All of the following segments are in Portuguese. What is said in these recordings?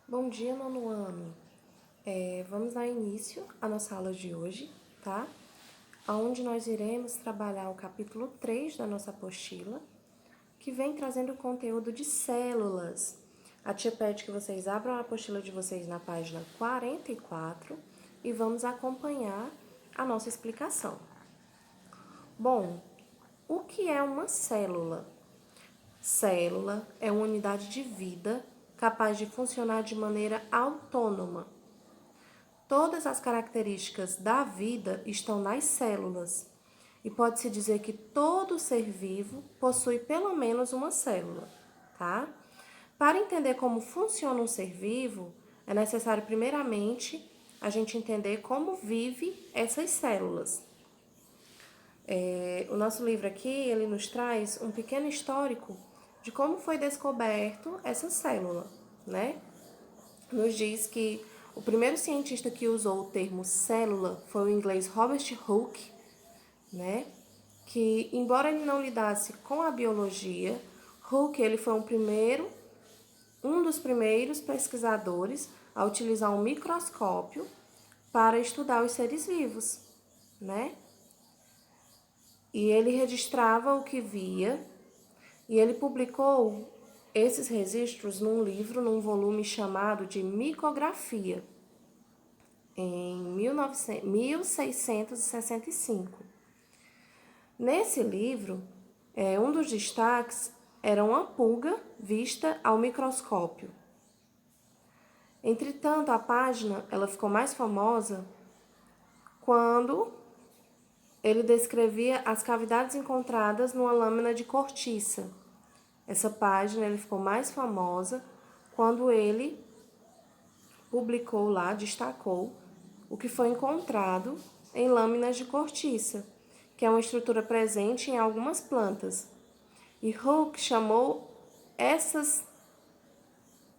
Bom dia, nono ano. Vamos dar início à nossa aula de hoje, tá? Onde nós iremos trabalhar o capítulo 3 da nossa apostila, que vem trazendo o conteúdo de células. A tia pede que vocês abram a apostila de vocês na página 44 e vamos acompanhar a nossa explicação. Bom, o que é uma célula? Célula é uma unidade de vida capaz de funcionar de maneira autônoma. Todas as características da vida estão nas células e pode-se dizer que todo ser vivo possui pelo menos uma célula, tá? Para entender como funciona um ser vivo, é necessário primeiramente a gente entender como vive essas células. O nosso livro aqui, ele nos traz um pequeno histórico de como foi descoberto essa célula, né? Nos diz que o primeiro cientista que usou o termo célula foi o inglês Robert Hooke, né? Que, embora ele não lidasse com a biologia, Hooke ele foi um dos primeiros pesquisadores a utilizar um microscópio para estudar os seres vivos, né? E ele registrava o que via e ele publicou esses registros num livro, num volume chamado de Micografia, em 1665. Nesse livro, um dos destaques era uma pulga vista ao microscópio. Entretanto, a página ela ficou mais famosa quando ele descrevia as cavidades encontradas numa lâmina de cortiça. Essa página ele ficou mais famosa quando ele publicou lá, destacou o que foi encontrado em lâminas de cortiça, que é uma estrutura presente em algumas plantas. E Hooke chamou essas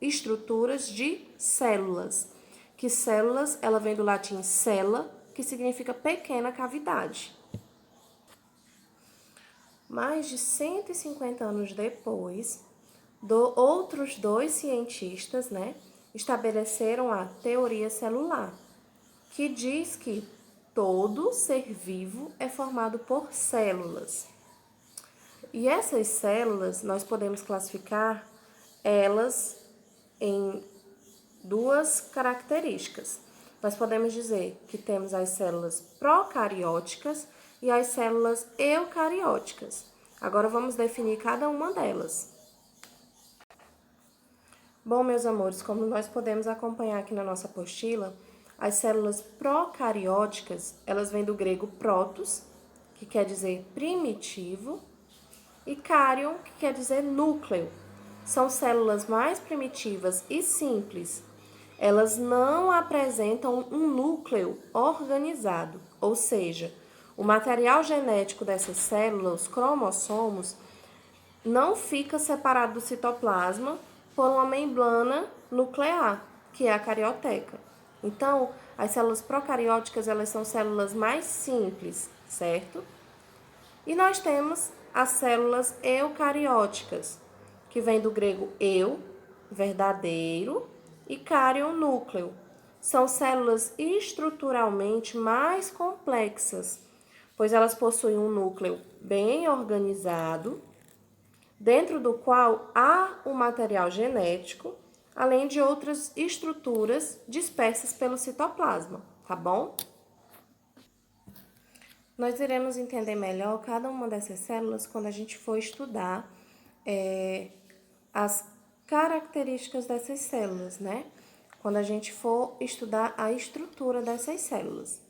estruturas de células, que células, ela vem do latim cella, que significa pequena cavidade. Mais de 150 anos depois, outros dois cientistas, né, estabeleceram a teoria celular, que diz que todo ser vivo é formado por células. E essas células, nós podemos classificar elas em duas características. Nós podemos dizer que temos as células procarióticas e as células eucarióticas. Agora vamos definir cada uma delas. Bom, meus amores, como nós podemos acompanhar aqui na nossa apostila, as células procarióticas, elas vêm do grego protos, que quer dizer primitivo, e carion, que quer dizer núcleo. São células mais primitivas e simples. Elas não apresentam um núcleo organizado, ou seja, o material genético dessas células, os cromossomos, não fica separado do citoplasma por uma membrana nuclear, que é a carioteca. Então, as células procarióticas, elas são células mais simples, certo? E nós temos as células eucarióticas, que vem do grego eu, verdadeiro, e carion, núcleo. São células estruturalmente mais complexas, pois elas possuem um núcleo bem organizado, dentro do qual há o material genético, além de outras estruturas dispersas pelo citoplasma, tá bom? Nós iremos entender melhor cada uma dessas células quando a gente for estudar as características dessas células, né? Quando a gente for estudar a estrutura dessas células.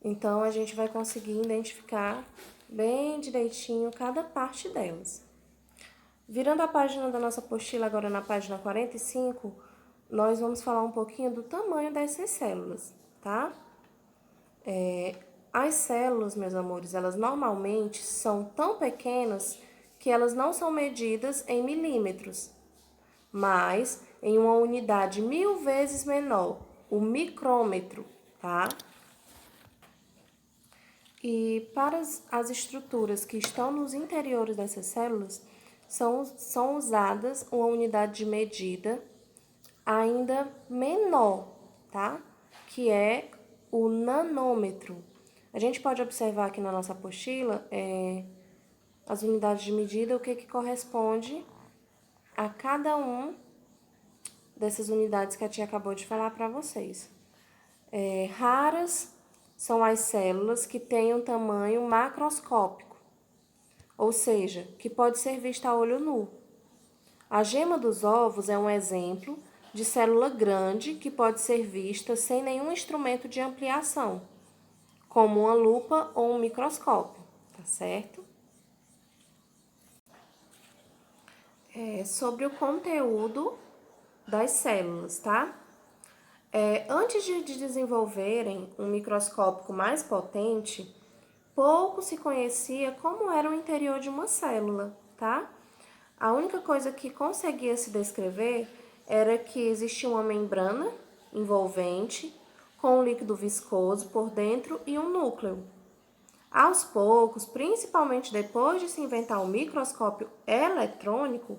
Então, a gente vai conseguir identificar bem direitinho cada parte delas. Virando a página da nossa apostila, agora na página 45, nós vamos falar um pouquinho do tamanho dessas células, tá? As células, meus amores, elas normalmente são tão pequenas que elas não são medidas em milímetros, mas em uma unidade 1000 vezes menor, o micrômetro, tá? E para as estruturas que estão nos interiores dessas células, são usadas uma unidade de medida ainda menor, tá? Que é o nanômetro. A gente pode observar aqui na nossa apostila as unidades de medida, o que corresponde a cada um dessas unidades que a tia acabou de falar para vocês. Raras são as células que têm um tamanho macroscópico, ou seja, que pode ser vista a olho nu. A gema dos ovos é um exemplo de célula grande que pode ser vista sem nenhum instrumento de ampliação, como uma lupa ou um microscópio, tá certo? Sobre o conteúdo das células, tá? Antes de desenvolverem um microscópio mais potente, pouco se conhecia como era o interior de uma célula, tá? A única coisa que conseguia se descrever era que existia uma membrana envolvente com um líquido viscoso por dentro e um núcleo. Aos poucos, principalmente depois de se inventar o microscópio eletrônico,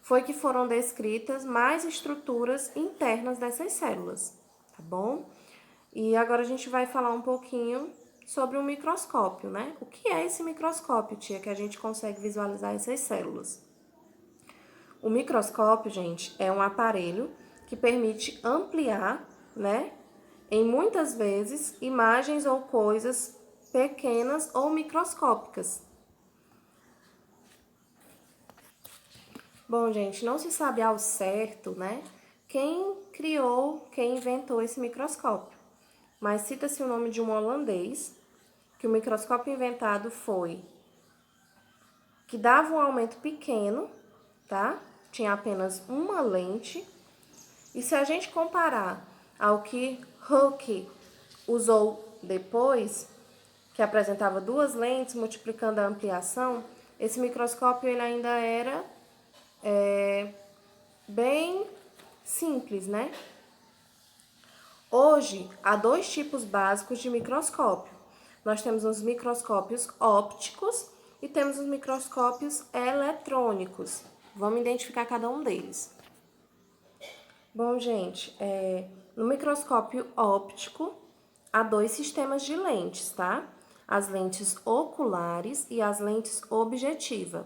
foi que foram descritas mais estruturas internas dessas células, tá bom? E agora a gente vai falar um pouquinho sobre o microscópio, né? O que é esse microscópio, tia, que a gente consegue visualizar essas células? O microscópio, gente, é um aparelho que permite ampliar, né, em muitas vezes, imagens ou coisas pequenas ou microscópicas. Bom, gente, não se sabe ao certo, né, quem inventou esse microscópio. Mas cita-se o nome de um holandês, que o microscópio inventado foi que dava um aumento pequeno, tá? Tinha apenas uma lente. E se a gente comparar ao que Hooke usou depois, que apresentava duas lentes multiplicando a ampliação, esse microscópio ele ainda era bem simples, né? Hoje, há dois tipos básicos de microscópio. Nós temos os microscópios ópticos e temos os microscópios eletrônicos. Vamos identificar cada um deles. Bom, gente, no microscópio óptico, há dois sistemas de lentes, tá? As lentes oculares e as lentes objetiva.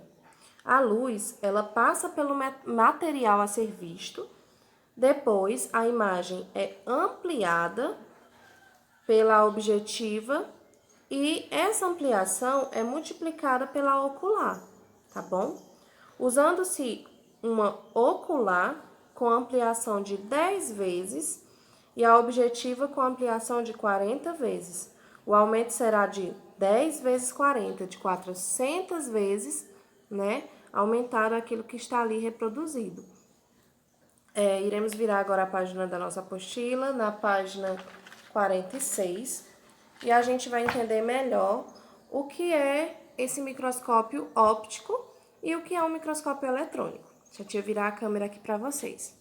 A luz, ela passa pelo material a ser visto, depois a imagem é ampliada pela objetiva e essa ampliação é multiplicada pela ocular, tá bom? Usando-se uma ocular com ampliação de 10 vezes e a objetiva com ampliação de 40 vezes. O aumento será de 10 vezes 40, de 400 vezes, né? Aumentado aquilo que está ali reproduzido. Iremos virar agora a página da nossa apostila, na página 46, e a gente vai entender melhor o que é esse microscópio óptico e o que é um microscópio eletrônico. Deixa a tia virar a câmera aqui para vocês.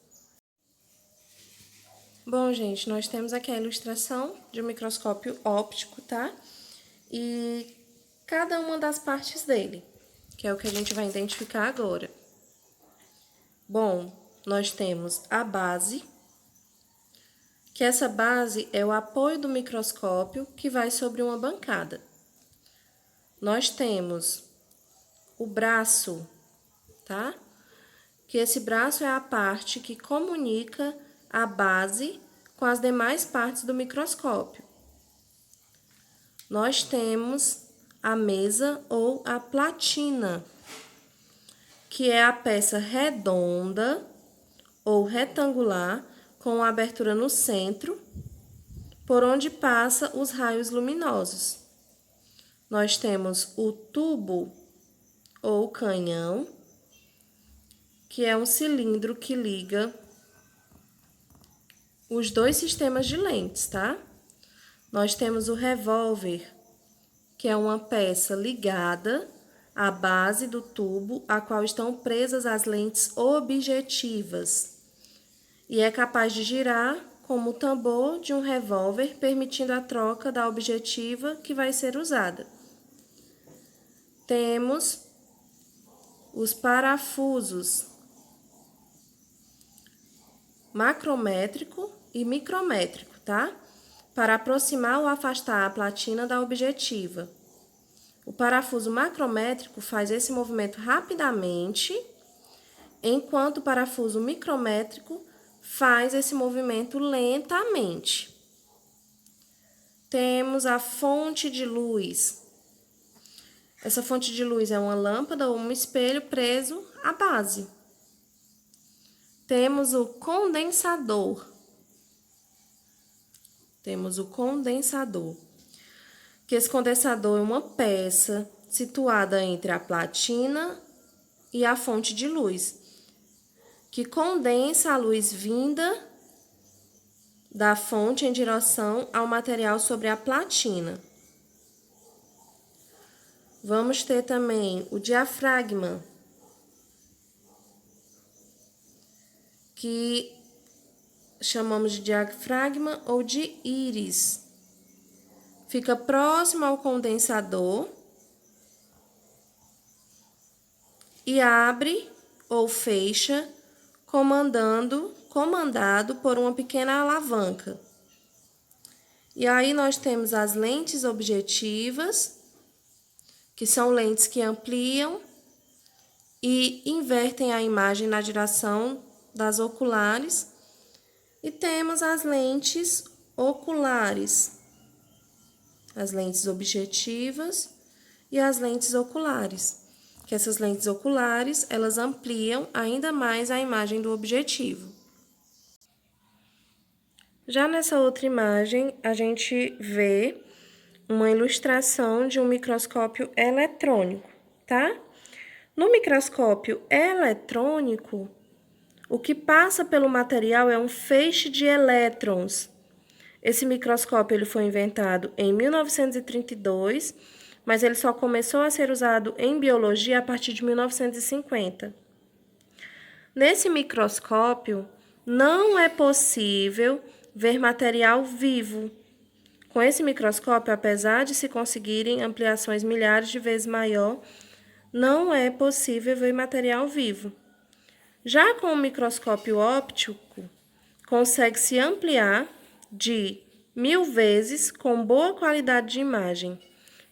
Bom, gente, nós temos aqui a ilustração de um microscópio óptico, tá? E cada uma das partes dele, que é o que a gente vai identificar agora. Bom, nós temos a base, que essa base é o apoio do microscópio que vai sobre uma bancada. Nós temos o braço, tá? Que esse braço é a parte que comunica a base com as demais partes do microscópio. Nós temos a mesa ou a platina, que é a peça redonda ou retangular com a abertura no centro, por onde passa os raios luminosos. Nós temos o tubo ou canhão, que é um cilindro que liga os dois sistemas de lentes, tá? Nós temos o revólver, que é uma peça ligada à base do tubo, a qual estão presas as lentes objetivas, e é capaz de girar como o tambor de um revólver, permitindo a troca da objetiva que vai ser usada. Temos os parafusos, macrométrico e micrométrico, tá? Para aproximar ou afastar a platina da objetiva. O parafuso macrométrico faz esse movimento rapidamente, enquanto o parafuso micrométrico faz esse movimento lentamente. Temos a fonte de luz. Essa fonte de luz é uma lâmpada ou um espelho preso à base. Temos o condensador. Que esse condensador é uma peça situada entre a platina e a fonte de luz, que condensa a luz vinda da fonte em direção ao material sobre a platina. Vamos ter também o diafragma, que chamamos de diafragma ou de íris. Fica próximo ao condensador e abre ou fecha comandado por uma pequena alavanca. E aí nós temos as lentes objetivas, que são lentes que ampliam e invertem a imagem na direção das oculares. E temos as lentes oculares, as lentes objetivas e as lentes oculares. Que essas lentes oculares, elas ampliam ainda mais a imagem do objetivo. Já nessa outra imagem, a gente vê uma ilustração de um microscópio eletrônico, tá? No microscópio eletrônico, o que passa pelo material é um feixe de elétrons. Esse microscópio ele foi inventado em 1932, mas ele só começou a ser usado em biologia a partir de 1950. Nesse microscópio, não é possível ver material vivo. Com esse microscópio, apesar de se conseguirem ampliações milhares de vezes maior, não é possível ver material vivo. Já com o microscópio óptico, consegue-se ampliar de 1000 vezes com boa qualidade de imagem.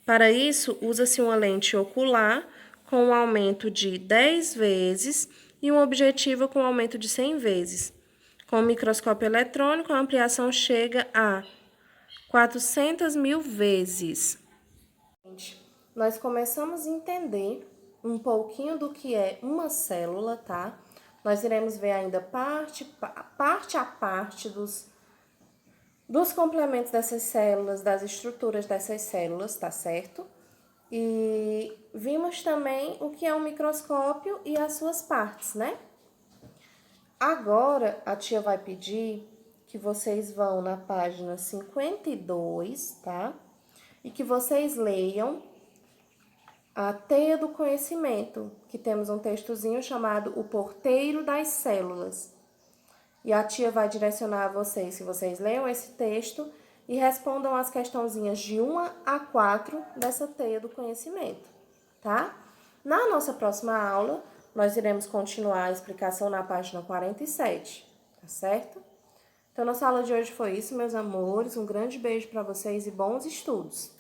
Para isso, usa-se uma lente ocular com um aumento de 10 vezes e uma objetiva com um aumento de 100 vezes. Com o microscópio eletrônico, a ampliação chega a 400.000 vezes. Nós começamos a entender um pouquinho do que é uma célula, tá? Nós iremos ver ainda parte a parte dos complementos dessas células, das estruturas dessas células, tá certo? E vimos também o que é um microscópio e as suas partes, né? Agora, a tia vai pedir que vocês vão na página 52, tá? E que vocês leiam a Teia do Conhecimento, que temos um textozinho chamado O Porteiro das Células. E a tia vai direcionar a vocês, que vocês leiam esse texto e respondam as questãozinhas de 1 a 4 dessa Teia do Conhecimento, tá? Na nossa próxima aula, nós iremos continuar a explicação na página 47, tá certo? Então, nossa aula de hoje foi isso, meus amores. Um grande beijo para vocês e bons estudos!